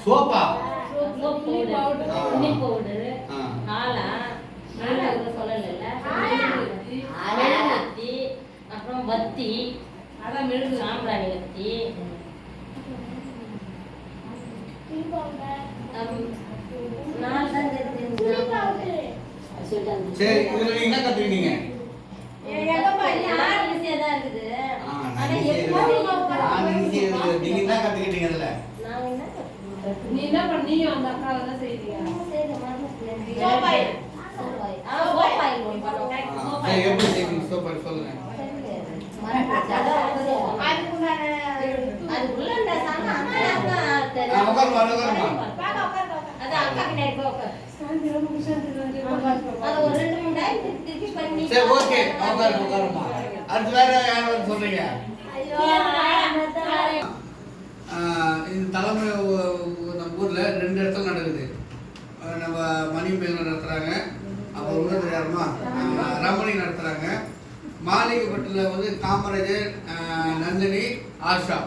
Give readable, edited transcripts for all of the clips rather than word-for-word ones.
சோப்பா soap powder துணி powder ஆலா ஆலா சொல்லல மெழுகுவத்தி அப்புறம் வத்தி அதான் மெழுகு சாம்பிராணி வத்தி சரி இதுல என்ன கத்துக்கிட்டீங்க நீங்க என்ன கத்துக்கிட்டீங்க அதுல நீ என்ன பண்ணீங்க அந்த அக்கா தான் செய்றீங்க எப்படி செய்வீங்க சோப்பாய் சொல்லுங்க சரி ஓகே உட்காருமா அடுத்து வேற யாரும் சொல்றீங்க இந்த தலைமை நம்ம ஊர்ல 2 இடத்துல நடக்குது நம்ம மணி மேல நடத்துறாங்க அப்புறம் உள்ள யாருமா ரமணி நடத்துறாங்க மாளிகைப்பட்டில் வந்து காமராஜர் நந்தினி ஆஷா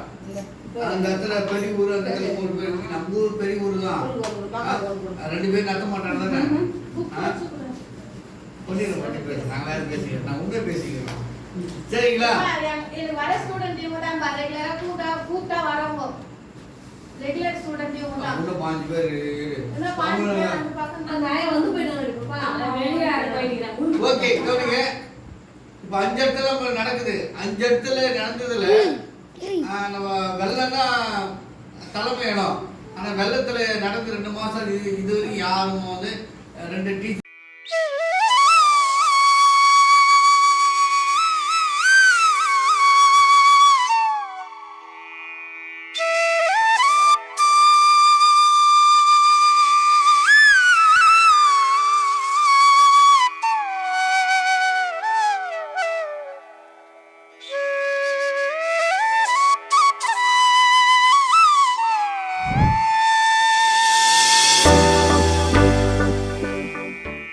அந்த இடத்துல பெரிய ஊர் அந்த இடத்துல 3 பேர் நம்ம ஊர் பெரிய ஊர் தான் 2 பேர் நடத்த மாட்டாங்க தானே பொன்னியில் பற்றி பேசுகிறேன் நாங்கள் யாரும் பேசிக்கிறோம் நான் உண்மையை பேசிக்கிறோம் சரிங்களா இது வர ஸ்டூடண்ட் இவங்க தான் ரெகுலரா கூட்டா வரவங்க ரெகுலர் ஸ்டூடண்ட் இவங்க தான் கூட 5 பேர் என்ன 5 பேர் அந்த பக்கம் அந்த நாய் வந்து போயிட்டாங்க பாப்பா வெளிய போயிட்டாங்க ஓகே கவனிங்க இப்போ 5 இடத்துல நம்ம நடக்குது 5 இடத்துல நடந்ததுல நம்ம வெள்ளம்னா தலைமை இடம் ஆனால் வெள்ளத்தில் நடந்து 2 மாதம் இது யாரும் வந்து 2 டீச்சர்